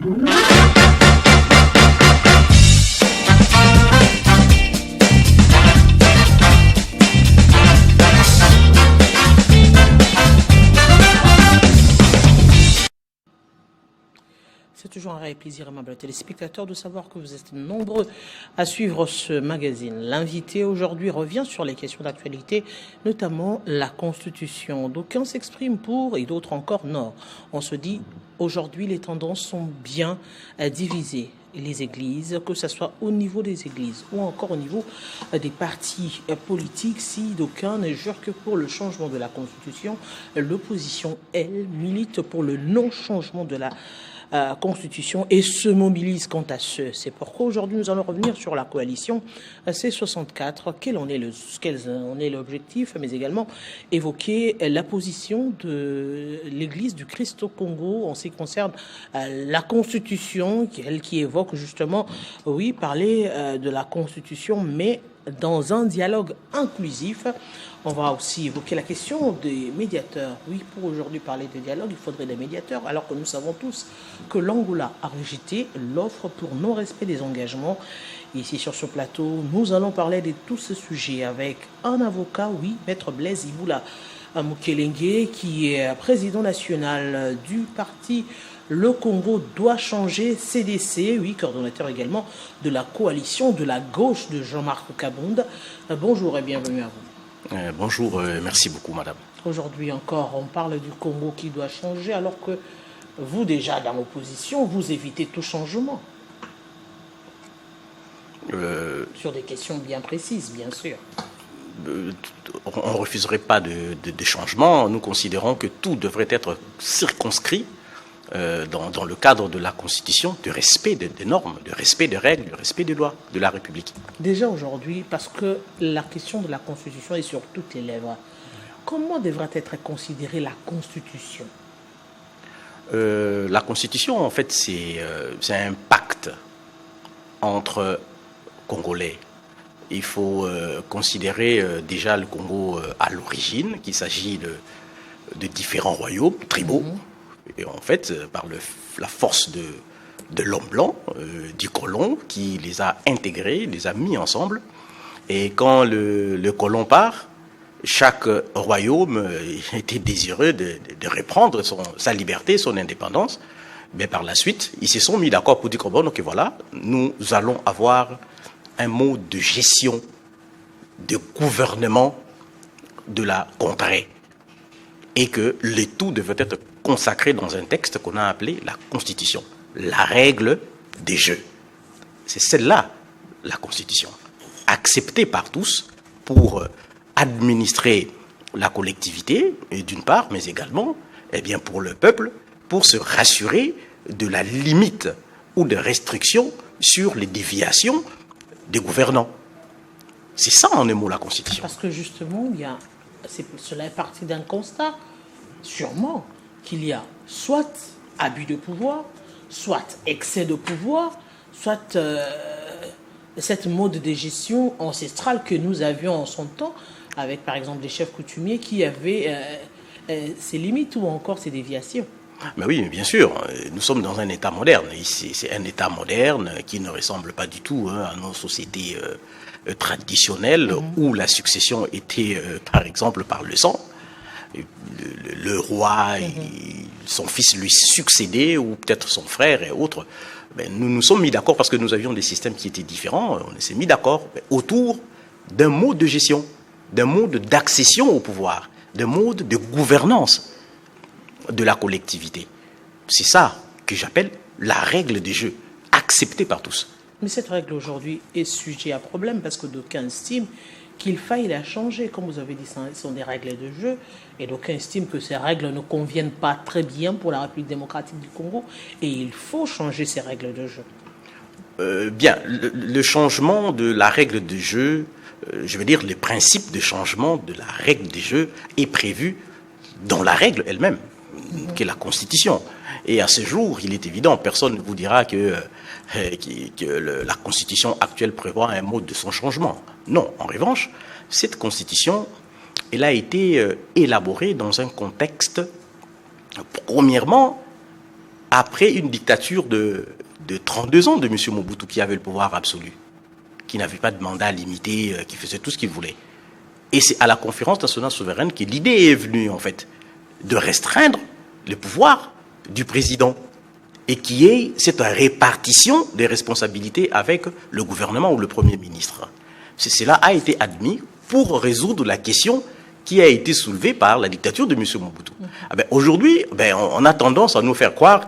C'est toujours un réel plaisir, aimables téléspectateurs, de savoir que vous êtes nombreux à suivre ce magazine. L'invité aujourd'hui revient sur les questions d'actualité, notamment la Constitution. D'aucuns s'expriment pour et d'autres encore non. On se dit, aujourd'hui, les tendances sont bien divisées. Les églises, que ce soit au niveau des églises ou encore au niveau des partis politiques, si d'aucuns ne jurent que pour le changement de la Constitution, l'opposition, elle, milite pour le non-changement de la Constitution et se mobilise quant à ce. C'est pourquoi aujourd'hui nous allons revenir sur la coalition C64, quel en est l'objectif, mais également évoquer la position de l'Église du Christ au Congo en ce qui concerne la Constitution, elle qui évoque justement, oui, parler de la Constitution, mais dans un dialogue inclusif. On va aussi évoquer la question des médiateurs. Oui, pour aujourd'hui parler de dialogue, il faudrait des médiateurs, alors que nous savons tous que l'Angola a rejeté l'offre pour non-respect des engagements. Ici sur ce plateau, nous allons parler de tous ces sujets avec un avocat, oui, Maître Blaise Iboula Mukelenge, qui est président national du parti Le Congo doit changer CDC, oui, coordonnateur également de la coalition de la gauche de Jean-Marc Kabunda. Bonjour et bienvenue à vous. Bonjour, merci beaucoup madame. Aujourd'hui encore, on parle du Congo qui doit changer, alors que vous déjà dans l'opposition, vous évitez tout changement. Sur des questions bien précises, bien sûr. On ne refuserait pas de changement. Nous considérons que tout devrait être circonscrit dans le cadre de la Constitution, de respect des normes, de respect des règles, de respect des lois de la République. Déjà aujourd'hui, parce que la question de la Constitution est sur toutes les lèvres, comment devrait être considérée la Constitution ? La Constitution, en fait, c'est un pacte entre Congolais. Il faut considérer déjà le Congo à l'origine, qu'il s'agit de différents royaumes, tribaux, et en fait, par la force de l'homme blanc, du colon, qui les a intégrés, les a mis ensemble. Et quand le colon part, chaque royaume était désireux de reprendre sa liberté, son indépendance. Mais par la suite, ils se sont mis d'accord pour dire que bon, ok, voilà, nous allons avoir un mode de gestion, de gouvernement de la contrée. Et que le tout devait être consacré dans un texte qu'on a appelé la Constitution, la règle des jeux. C'est celle-là, la Constitution, acceptée par tous pour administrer la collectivité, d'une part, mais également pour le peuple, pour se rassurer de la limite ou de restriction sur les déviations des gouvernants. C'est ça en un mot la Constitution. Parce que justement, cela est parti d'un constat, sûrement, qu'il y a soit abus de pouvoir, soit excès de pouvoir, soit cette mode de gestion ancestrale que nous avions en son temps, avec par exemple des chefs coutumiers qui avaient ses limites ou encore ses déviations. Mais oui, bien sûr, nous sommes dans un État moderne. C'est un État moderne qui ne ressemble pas du tout à nos sociétés traditionnelles où la succession était, par exemple, par le sang. Le roi, son fils lui succédait, ou peut-être son frère et autres. Nous nous sommes mis d'accord parce que nous avions des systèmes qui étaient différents. On s'est mis d'accord autour d'un mode de gestion, d'un mode d'accession au pouvoir, d'un mode de gouvernance de la collectivité. C'est ça que j'appelle la règle des jeux, acceptée par tous. Mais cette règle aujourd'hui est sujet à problème parce que d'aucuns estiment qu'il faille la changer. Comme vous avez dit, ce sont des règles de jeu et d'aucuns estiment que ces règles ne conviennent pas très bien pour la République démocratique du Congo et il faut changer ces règles de jeu. Le changement de la règle de jeu, je veux dire le principe de changement de la règle de jeu est prévu dans la règle elle-même, qui est la Constitution. Et à ce jour, il est évident, personne ne vous dira que la Constitution actuelle prévoit un mode de son changement. Non, en revanche, cette Constitution, elle a été élaborée dans un contexte, premièrement, après une dictature de 32 ans de M. Mobutu qui avait le pouvoir absolu, qui n'avait pas de mandat limité, qui faisait tout ce qu'il voulait. Et c'est à la conférence nationale souveraine que l'idée est venue, en fait, de restreindre le pouvoir du président et cette répartition des responsabilités avec le gouvernement ou le Premier ministre. Cela a été admis pour résoudre la question qui a été soulevée par la dictature de M. Mobutu. Aujourd'hui, on a tendance à nous faire croire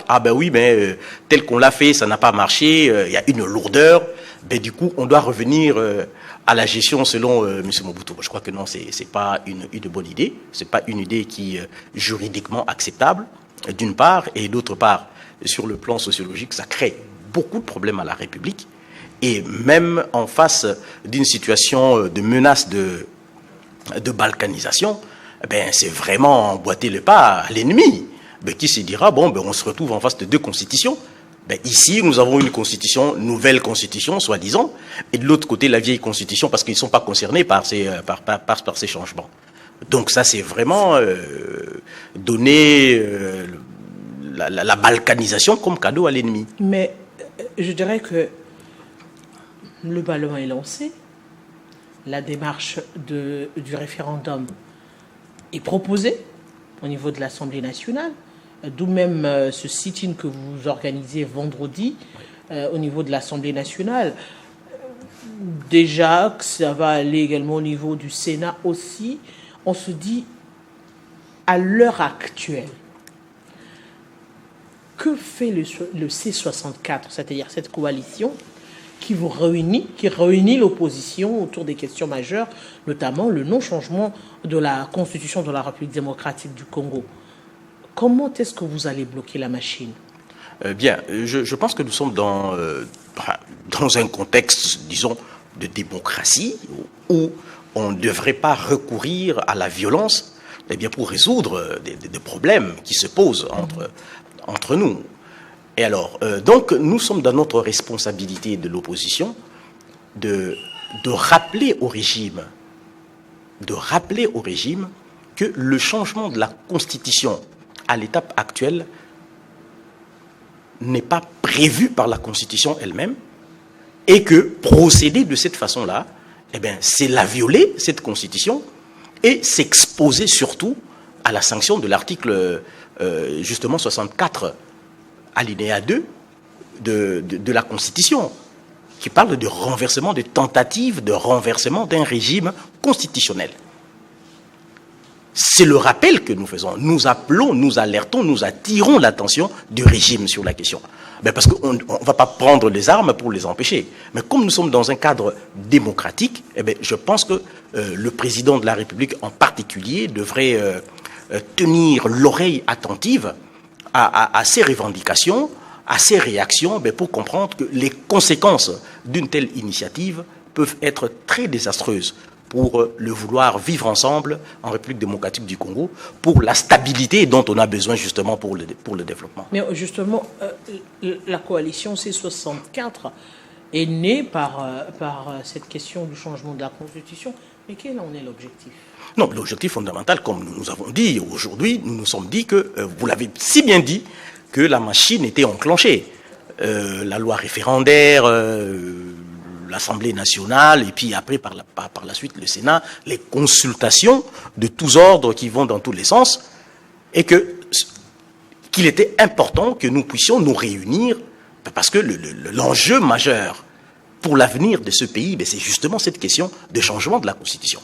tel qu'on l'a fait, ça n'a pas marché, il y a une lourdeur, du coup, on doit revenir à la gestion selon M. Mobutu. Je crois que non, c'est pas une bonne idée, c'est pas une idée qui est juridiquement acceptable, d'une part, et d'autre part, sur le plan sociologique, ça crée beaucoup de problèmes à la République, et même en face d'une situation de menace de balkanisation, c'est vraiment emboîter le pas à l'ennemi, qui se dira, on se retrouve en face de deux constitutions. Ici, nous avons une constitution, nouvelle constitution, soi-disant, et de l'autre côté, la vieille constitution, parce qu'ils ne sont pas concernés par ces changements. Donc ça, c'est vraiment donner la balkanisation comme cadeau à l'ennemi. Mais je dirais que le ballon est lancé, la démarche du référendum est proposée au niveau de l'Assemblée nationale, d'où même ce sit-in que vous organisez vendredi au niveau de l'Assemblée nationale. Déjà que ça va aller également au niveau du Sénat aussi, on se dit, à l'heure actuelle, que fait le C64, c'est-à-dire cette coalition qui réunit l'opposition autour des questions majeures, notamment le non-changement de la Constitution de la République démocratique du Congo. Comment est-ce que vous allez bloquer la machine ? Je pense que nous sommes dans un contexte, disons, de démocratie où on ne devrait pas recourir à la violence pour résoudre des problèmes qui se posent entre nous. Et alors, donc, nous sommes dans notre responsabilité de l'opposition de rappeler au régime que le changement de la Constitution à l'étape actuelle n'est pas prévu par la Constitution elle-même et que procéder de cette façon-là, c'est la violer, cette Constitution, et s'exposer surtout à la sanction de l'article justement 64 alinéa 2 de la Constitution, qui parle de renversement, de tentative de renversement d'un régime constitutionnel. C'est le rappel que nous faisons. Nous appelons, nous alertons, nous attirons l'attention du régime sur la question. Parce qu'on ne va pas prendre les armes pour les empêcher. Mais comme nous sommes dans un cadre démocratique, je pense que le président de la République en particulier devrait tenir l'oreille attentive à ces revendications, à ces réactions, pour comprendre que les conséquences d'une telle initiative peuvent être très désastreuses pour le vouloir vivre ensemble en République démocratique du Congo, pour la stabilité dont on a besoin justement pour le développement. Mais justement, la coalition C64 est née par cette question du changement de la Constitution. Mais quel en est l'objectif ? Non, l'objectif fondamental, comme nous avons dit aujourd'hui, nous nous sommes dit que, vous l'avez si bien dit, que la machine était enclenchée. La loi référendaire, l'Assemblée nationale, et puis après, par la suite, le Sénat, les consultations de tous ordres qui vont dans tous les sens, et qu'il était important que nous puissions nous réunir, parce que l'enjeu majeur pour l'avenir de ce pays, c'est justement cette question de changement de la Constitution.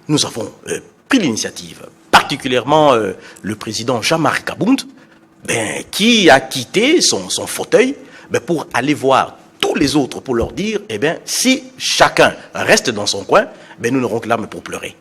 Nous avons pris l'initiative, particulièrement le président Jean-Marie Kabound, qui a quitté son fauteuil pour aller voir tous les autres pour leur dire, si chacun reste dans son coin, nous n'aurons que larmes pour pleurer.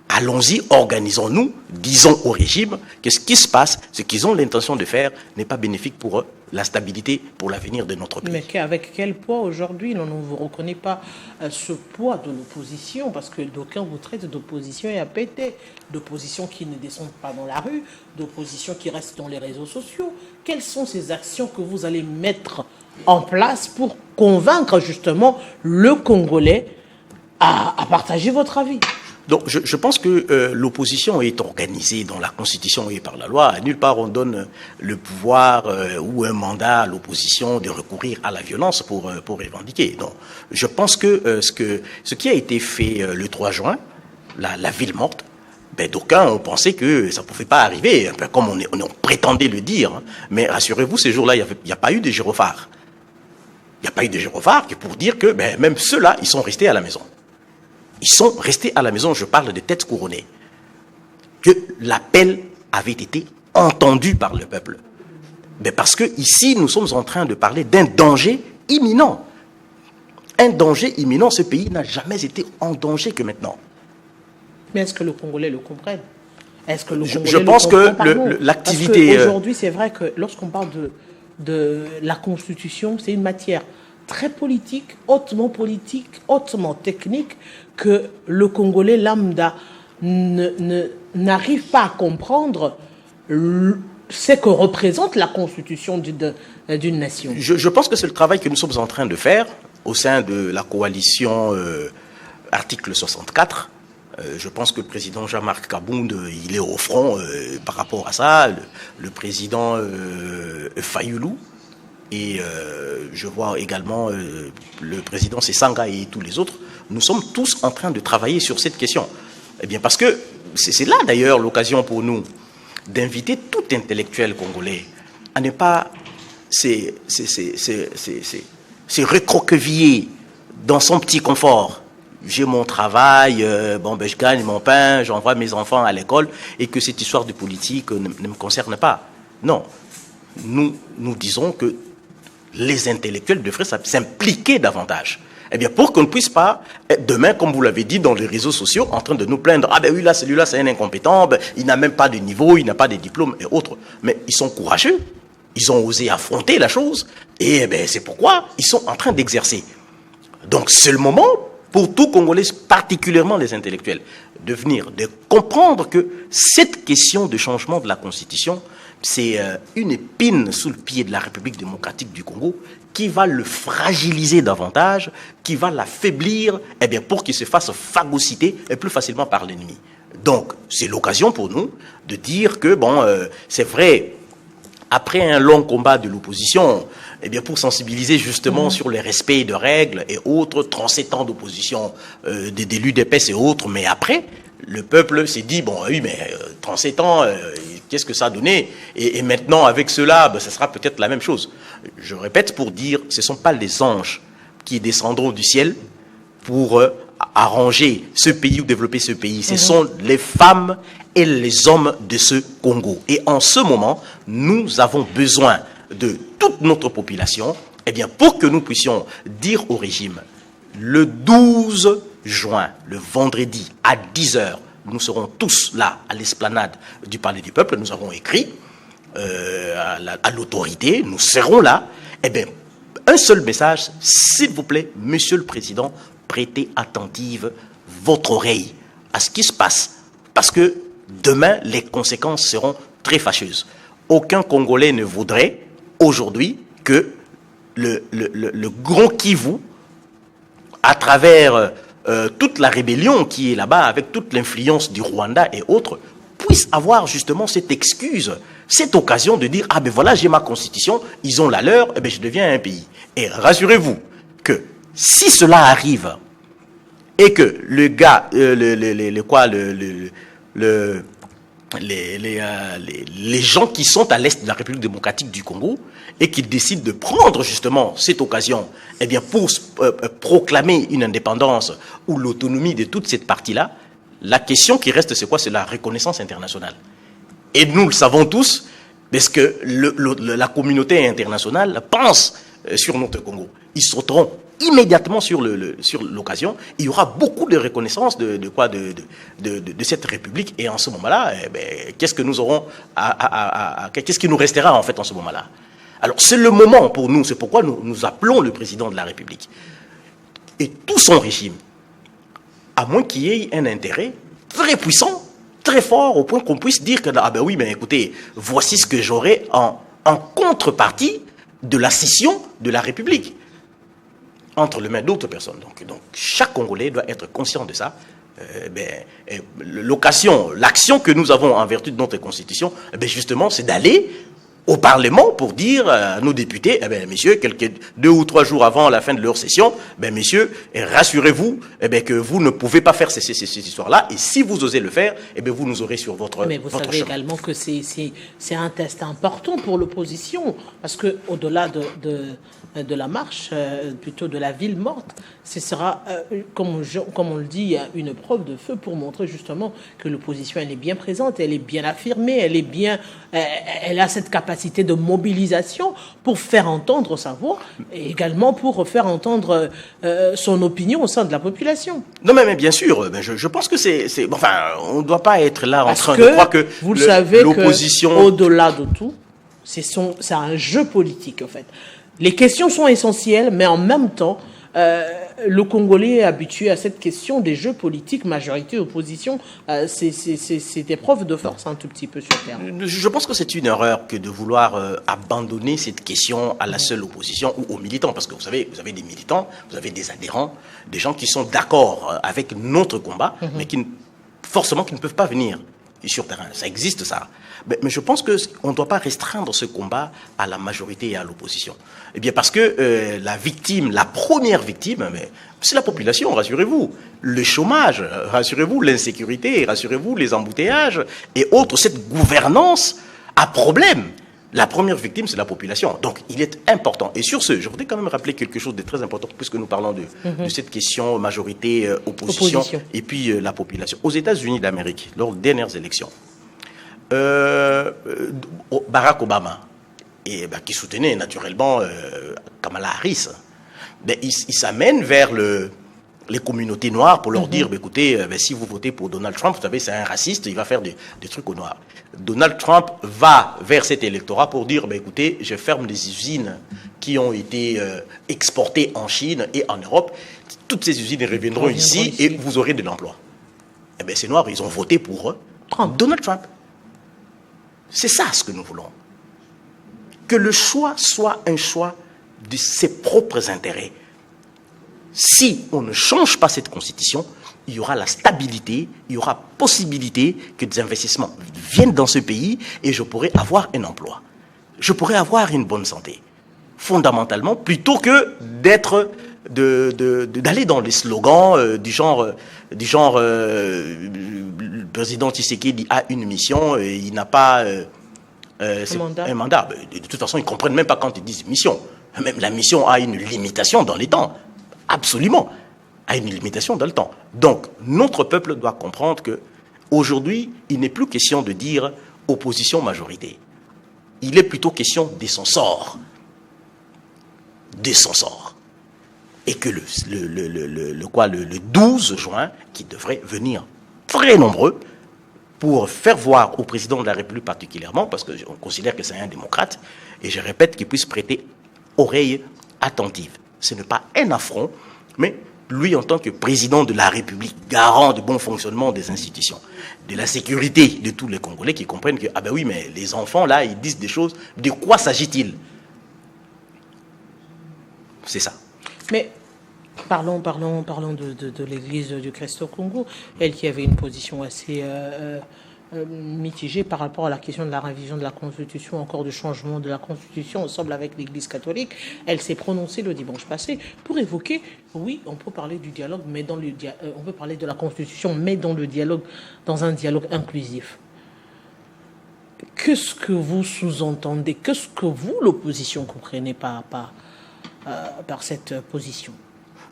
Allons-y, organisons-nous, disons au régime que ce qui se passe, ce qu'ils ont l'intention de faire, n'est pas bénéfique pour la stabilité, pour l'avenir de notre pays. Mais avec quel poids aujourd'hui? On ne vous reconnaît pas ce poids de l'opposition, parce que d'aucuns vous traitent d'opposition et à péter, d'opposition qui ne descendent pas dans la rue, d'opposition qui reste dans les réseaux sociaux. Quelles sont ces actions que vous allez mettre en place pour convaincre justement le Congolais à partager votre avis? Donc, je pense que l'opposition est organisée dans la Constitution et par la loi. Nulle part on donne le pouvoir ou un mandat à l'opposition de recourir à la violence pour revendiquer. Donc, je pense que ce qui a été fait le 3 juin, la ville morte, ben, d'aucuns ont pensé que ça ne pouvait pas arriver, un peu comme on prétendait le dire. Hein. Mais rassurez-vous, ces jours-là, il n'y a pas eu de gyrophare. Il n'y a pas eu de gyrophare pour dire que ben, même ceux-là, ils sont restés à la maison. Ils sont restés à la maison, je parle de têtes couronnées. Que l'appel avait été entendu par le peuple. Mais parce que ici, nous sommes en train de parler d'un danger imminent. Un danger imminent, ce pays n'a jamais été en danger que maintenant. Mais est-ce que le Congolais le comprenne? Est-ce que le Congolais je pense que l'activité... Parce qu'aujourd'hui, c'est vrai que lorsqu'on parle de la Constitution, c'est une matière très politique, hautement technique, que le Congolais lambda n'arrive pas à comprendre ce que représente la Constitution d'une nation. Je pense que c'est le travail que nous sommes en train de faire au sein de la coalition article 64. Je pense que le président Jean-Marc Kabound, il est au front par rapport à ça. Le président Fayoulou. Et je vois également le président Sessanga et tous les autres. Nous sommes tous en train de travailler sur cette question. Eh bien, parce que c'est là d'ailleurs l'occasion pour nous d'inviter tout intellectuel congolais à ne pas se recroqueviller dans son petit confort. J'ai mon travail, je gagne mon pain, j'envoie mes enfants à l'école et que cette histoire de politique ne me concerne pas. Non, nous disons que les intellectuels devraient s'impliquer davantage. Eh bien, pour qu'on ne puisse pas, demain, comme vous l'avez dit, dans les réseaux sociaux, en train de nous plaindre, ah ben oui, là, celui-là, c'est un incompétent, ben, il n'a même pas de niveau, il n'a pas de diplôme et autres. Mais ils sont courageux, ils ont osé affronter la chose, et ben, c'est pourquoi ils sont en train d'exercer. Donc, c'est le moment pour tout Congolais, particulièrement les intellectuels, de comprendre que cette question de changement de la Constitution, c'est une épine sous le pied de la République démocratique du Congo qui va le fragiliser davantage, qui va l'affaiblir, eh bien, pour qu'il se fasse phagocyter et plus facilement par l'ennemi. Donc, c'est l'occasion pour nous de dire que, c'est vrai, après un long combat de l'opposition, eh bien, pour sensibiliser justement sur le respect de règles et autres, 37 ans d'opposition des l'UDPS et autres, mais après, le peuple s'est dit, bon, oui, mais 37 ans, qu'est-ce que ça a donné? Et maintenant, avec cela, ça sera peut-être la même chose. Je répète pour dire, ce ne sont pas les anges qui descendront du ciel pour arranger ce pays ou développer ce pays. Ce sont les femmes et les hommes de ce Congo. Et en ce moment, nous avons besoin de toute notre population, eh bien, pour que nous puissions dire au régime, le 12 juin, le vendredi, à 10h, nous serons tous là, à l'esplanade du Palais du Peuple. Nous avons écrit à l'autorité, nous serons là. Eh bien, un seul message, s'il vous plaît, Monsieur le Président, prêtez attentive votre oreille à ce qui se passe. Parce que demain, les conséquences seront très fâcheuses. Aucun Congolais ne voudrait aujourd'hui que le Grand Kivu, à travers toute la rébellion qui est là-bas, avec toute l'influence du Rwanda et autres, puisse avoir justement cette excuse, cette occasion de dire, ah ben voilà, j'ai ma constitution, ils ont la leur, eh ben je deviens un pays. Et rassurez-vous que si cela arrive et que le gars, les gens qui sont à l'est de la République démocratique du Congo et qui décident de prendre justement cette occasion, eh bien pour proclamer une indépendance ou l'autonomie de toute cette partie-là, la question qui reste, c'est quoi? C'est la reconnaissance internationale. Et nous le savons tous, parce que la communauté internationale pense sur notre Congo. Ils sauteront immédiatement sur l'occasion. Il y aura beaucoup de reconnaissance de cette République. Et en ce moment-là, qu'est-ce que nous aurons qu'est-ce qui nous restera en fait en ce moment-là? Alors c'est le moment pour nous. C'est pourquoi nous appelons le président de la République et tout son régime, à moins qu'il y ait un intérêt très puissant, très fort, au point qu'on puisse dire que, ah ben oui, mais écoutez, voici ce que j'aurai en contrepartie de la scission de la République entre les mains d'autres personnes. Donc chaque Congolais doit être conscient de ça. l'occasion, l'action que nous avons en vertu de notre Constitution, justement, c'est d'aller au Parlement pour dire à nos députés, messieurs, 2 ou 3 jours avant la fin de leur session, messieurs, rassurez-vous que vous ne pouvez pas faire ces histoires-là, et si vous osez le faire, vous nous aurez sur votre chemin. Mais vous savez également que c'est un test important pour l'opposition, parce que au-delà de la marche, plutôt de la ville morte, ce sera, comme on le dit, une preuve de feu pour montrer justement que l'opposition, elle est bien présente, elle est bien affirmée, elle a cette capacité de mobilisation pour faire entendre sa voix et également pour faire entendre son opinion au sein de la population. Non, mais bien sûr, je pense que on ne doit pas être là en train de croire que vous le savez, l'opposition... au-delà de tout, c'est un jeu politique en fait. Les questions sont essentielles, mais en même temps, le Congolais est habitué à cette question des jeux politiques, majorité, opposition. C'est des preuves de force un tout petit peu sur terre. Je pense que c'est une erreur que de vouloir abandonner cette question à la seule opposition ou aux militants. Parce que vous avez des militants, vous avez des adhérents, des gens qui sont d'accord avec notre combat, mais qui ne peuvent pas venir sur terrain. Ça existe, ça. Mais je pense qu'on ne doit pas restreindre ce combat à la majorité et à l'opposition. Eh bien, parce que la première victime, c'est la population, rassurez-vous. Le chômage, rassurez-vous, l'insécurité, rassurez-vous, les embouteillages et autres, cette gouvernance a problème. La première victime, c'est la population. Donc, il est important. Et sur ce, je voudrais quand même rappeler quelque chose de très important, puisque nous parlons de cette question majorité-opposition, et puis la population. Aux États-Unis d'Amérique, lors des dernières élections, Barack Obama, qui soutenait naturellement Kamala Harris, il s'amène vers les communautés noires pour leur dire, écoutez, si vous votez pour Donald Trump, vous savez, c'est un raciste, il va faire des trucs aux noirs. Donald Trump va vers cet électorat pour dire, écoutez, je ferme les usines qui ont été exportées en Chine et en Europe. Toutes ces usines reviendront ici et vous aurez de l'emploi. Ces noirs, ils ont voté pour Donald Trump. C'est ça ce que nous voulons. Que le choix soit un choix de ses propres intérêts. Si on ne change pas cette constitution, il y aura la stabilité, il y aura possibilité que des investissements viennent dans ce pays et je pourrai avoir un emploi. Je pourrai avoir une bonne santé. Fondamentalement, plutôt que d'aller dans les slogans du genre le président Tshisekedi a une mission et il n'a pas un mandat. De toute façon, ils ne comprennent même pas quand ils disent mission. Même la mission a une limitation dans les temps. Absolument. A une limitation dans le temps. Donc, notre peuple doit comprendre que aujourd'hui, il n'est plus question de dire opposition-majorité. Il est plutôt question de son sort. De son sort. Et que le 12 juin, qui devrait venir très nombreux pour faire voir au président de la République particulièrement, parce qu'on considère que c'est un démocrate, et je répète, qu'il puisse prêter oreille attentive. Ce n'est pas un affront, mais lui, en tant que président de la République, garant du bon fonctionnement des institutions, de la sécurité de tous les Congolais qui comprennent que, oui, mais les enfants, là, ils disent des choses, de quoi s'agit-il? C'est ça. Mais parlons de l'église du Christ au Congo, elle qui avait une position assez mitigée par rapport à la question de la révision de la Constitution, encore du changement de la Constitution ensemble avec l'église catholique. Elle s'est prononcée le dimanche passé pour évoquer, oui, on peut parler du dialogue, mais on peut parler de la Constitution, mais dans un dialogue inclusif. Qu'est-ce que vous sous-entendez? Qu'est-ce que vous, l'opposition, comprenez par cette position?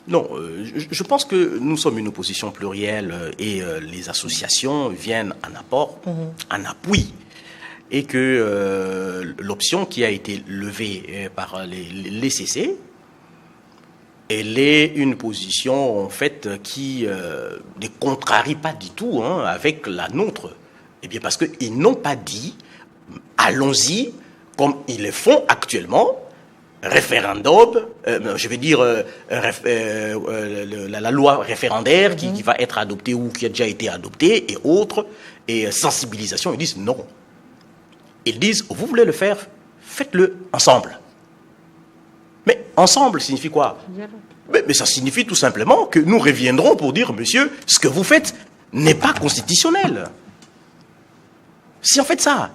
Non, je pense que nous sommes une opposition plurielle et les associations viennent en apport, en appui. Et que l'option qui a été levée par les CC, elle est une position en fait qui ne contrarie pas du tout avec la nôtre. Eh bien parce qu'ils n'ont pas dit, allons-y, comme ils le font actuellement, référendum, je veux dire la loi référendaire qui va être adoptée ou qui a déjà été adoptée et autres, et sensibilisation, ils disent non. Ils disent, vous voulez le faire, faites-le ensemble. Mais ensemble signifie quoi? Mais ça signifie tout simplement que nous reviendrons pour dire, monsieur, ce que vous faites n'est pas constitutionnel. C'est en fait ça.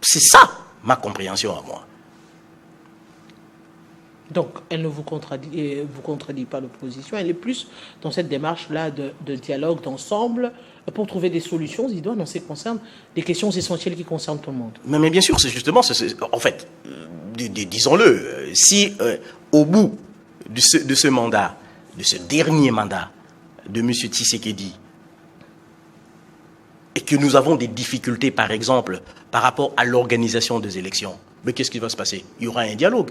C'est ça, ma compréhension à moi. Donc, elle ne vous contredit pas l'opposition, elle est plus dans cette démarche-là de dialogue, d'ensemble, pour trouver des solutions idoines en ce qui concerne des questions essentielles qui concernent tout le monde. Mais bien sûr, c'est justement, en fait, disons-le, si au bout de ce mandat, de ce dernier mandat de M. Tshisekedi, et que nous avons des difficultés, par exemple, par rapport à l'organisation des élections, mais qu'est-ce qui va se passer? Il y aura un dialogue.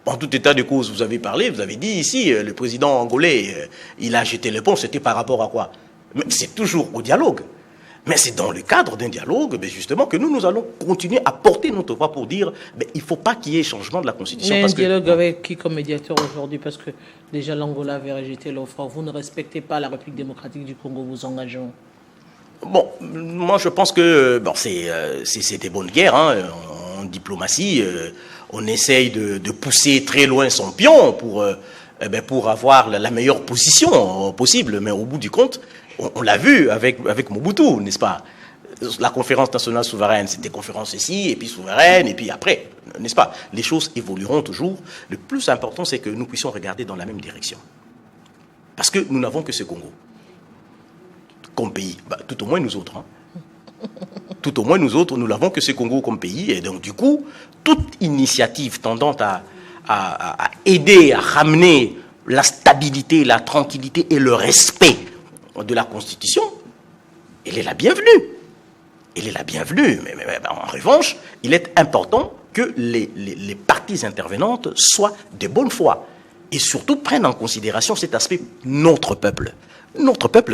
En tout état de cause, vous avez parlé, vous avez dit ici, le président angolais, il a jeté l'éponge, c'était par rapport à quoi? Mais c'est toujours au dialogue. Mais c'est dans le cadre d'un dialogue, justement, que nous allons continuer à porter notre voix pour dire il ne faut pas qu'il y ait changement de la Constitution. Mais un dialogue avec qui comme médiateur aujourd'hui? Parce que déjà l'Angola avait rejeté l'offre. Vous ne respectez pas la République démocratique du Congo, vous engageons. Bon, moi je pense que c'est des bonnes guerres. En diplomatie, on essaye de pousser très loin son pion pour avoir la meilleure position possible. Mais au bout du compte, on l'a vu avec Mobutu, n'est-ce pas? La conférence nationale souveraine, c'était conférence ici, et puis souveraine, et puis après, n'est-ce pas? Les choses évolueront toujours. Le plus important, c'est que nous puissions regarder dans la même direction. Parce que nous n'avons que ce Congo comme pays. Tout au moins nous autres. Tout au moins nous autres, nous n'avons que ce Congo comme pays. Et donc du coup, toute initiative tendant à aider, à ramener la stabilité, la tranquillité et le respect de la Constitution, elle est la bienvenue. Elle est la bienvenue. Mais en revanche, il est important que les parties intervenantes soient de bonne foi et surtout prennent en considération cet aspect notre peuple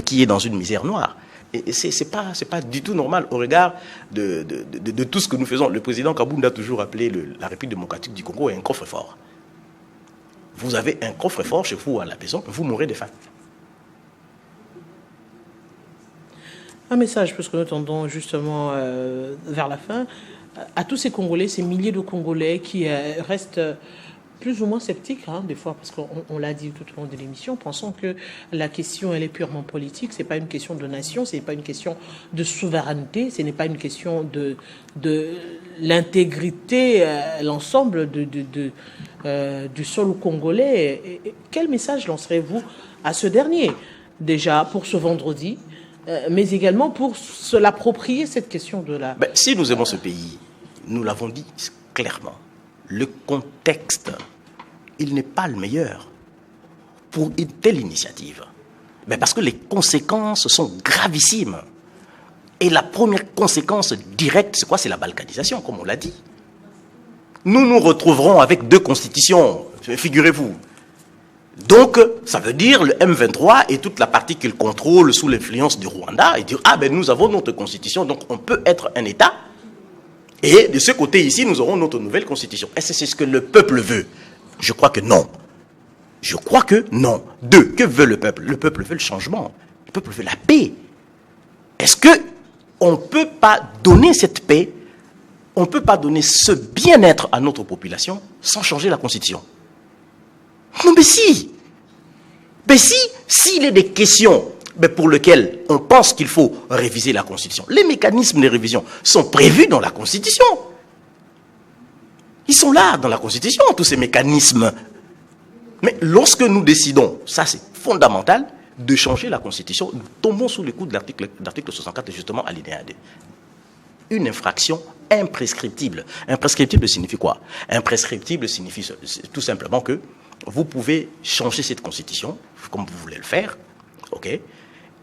qui est dans une misère noire. Et c'est pas du tout normal au regard de tout ce que nous faisons. Le président Kabounda a toujours appelé la République démocratique du Congo un coffre-fort. Vous avez un coffre-fort chez vous à la maison, vous mourrez de faim. Un message, puisque nous tendons justement vers la fin, à tous ces Congolais, ces milliers de Congolais qui restent plus ou moins sceptiques, des fois, parce qu'on l'a dit tout au long de l'émission, pensant que la question, elle est purement politique, c'est pas une question de nation, c'est pas une question de souveraineté, ce n'est pas une question de l'intégrité, l'ensemble du sol congolais. Et quel message lancerez-vous à ce dernier, déjà, pour ce vendredi, mais également pour se l'approprier, cette question de la... Si nous aimons ce pays, nous l'avons dit clairement, le contexte, il n'est pas le meilleur pour une telle initiative. Parce que les conséquences sont gravissimes. Et la première conséquence directe, c'est quoi? C'est la balkanisation, comme on l'a dit. Nous nous retrouverons avec 2 constitutions, figurez-vous. Donc, ça veut dire le M23 et toute la partie qu'il contrôle sous l'influence du Rwanda et dire nous avons notre constitution, donc on peut être un État. Et de ce côté ici, nous aurons notre nouvelle constitution. Est-ce que c'est ce que le peuple veut? Je crois que non. Je crois que non. 2, que veut le peuple? Le peuple veut le changement. Le peuple veut la paix. Est-ce qu'on ne peut pas donner cette paix, on ne peut pas donner ce bien-être à notre population sans changer la constitution? Non, mais si. Mais si, s'il est des questions pour lesquelles on pense qu'il faut réviser la Constitution, les mécanismes de révision sont prévus dans la Constitution. Ils sont là dans la Constitution, tous ces mécanismes. Mais lorsque nous décidons, ça c'est fondamental, de changer la Constitution, nous tombons sous le coup de l'article 64, justement, alinéa 2. Une infraction imprescriptible. Imprescriptible signifie quoi? Imprescriptible signifie tout simplement que vous pouvez changer cette constitution, comme vous voulez le faire, ok?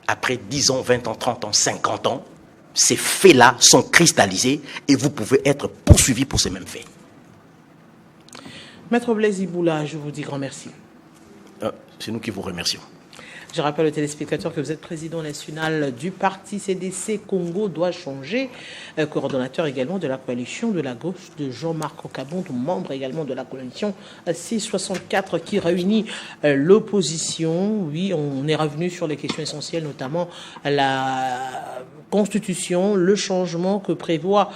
Après 10 ans, 20 ans, 30 ans, 50 ans, ces faits-là sont cristallisés et vous pouvez être poursuivi pour ces mêmes faits. Maître Blaise Iboula, je vous dis grand merci. C'est nous qui vous remercions. Je rappelle aux téléspectateurs que vous êtes président national du parti CDC Congo doit changer, coordonnateur également de la coalition de la gauche de Jean-Marc Okabond, membre également de la coalition C64 qui réunit l'opposition. Oui, on est revenu sur les questions essentielles, notamment la constitution, le changement que prévoit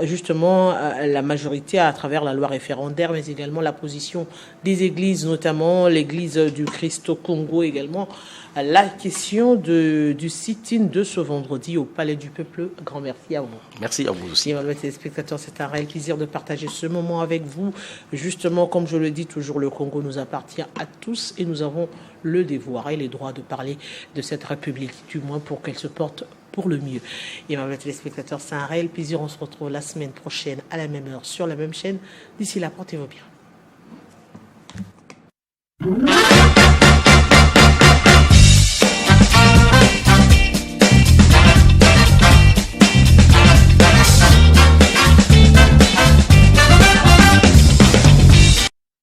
justement la majorité à travers la loi référendaire, mais également la position des églises, notamment l'église du Christ au Congo également. La question du sit-in de ce vendredi au Palais du Peuple. Grand merci à vous. Merci à vous aussi. Mesdames et téléspectateurs, c'est un réel plaisir de partager ce moment avec vous. Justement, comme je le dis toujours, le Congo nous appartient à tous et nous avons le devoir et les droits de parler de cette République, du moins pour qu'elle se porte pour le mieux. Et mesdames et téléspectateurs, c'est un réel plaisir. On se retrouve la semaine prochaine à la même heure sur la même chaîne. D'ici là, portez-vous bien.